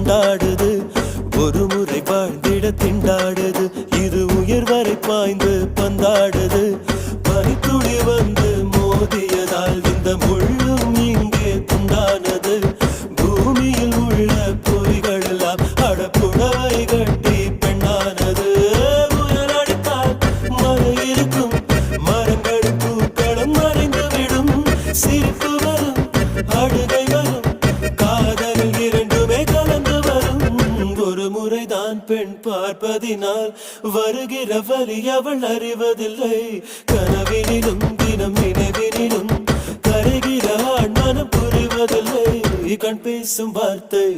கொண்டாடுது. ஒரு முறை வாழ்ந்திட திண்டாடுது. இது உயர் வரை பாய்ந்து பந்தாடுது. பனித்துளி வந்து மோதியதால் இந்த முள்ளும் இங்கே துண்டானது. பூமியில் உள்ள பொறிகள் எல்லாம் அடப்புடவை கட்டி பெண்ணானது. புயல் அடித்தால் மழை இருக்கும். மரங்கள் பூக்களும் மறைந்து விடும். சிரிப்பு வரும், அழுகை வரும், காதலில் இரண்டுமே கலந்து வரும். ஒரு முறைதான் பெண் பார்ப்பதினால் வருகிற வலி அவள் அறிவதில்லை. கனவினிலும் தினம் நினைவினிலும் கரைகிற ஆண் மனம் புரிவதில்லை. கண் பேசும் வார்த்தை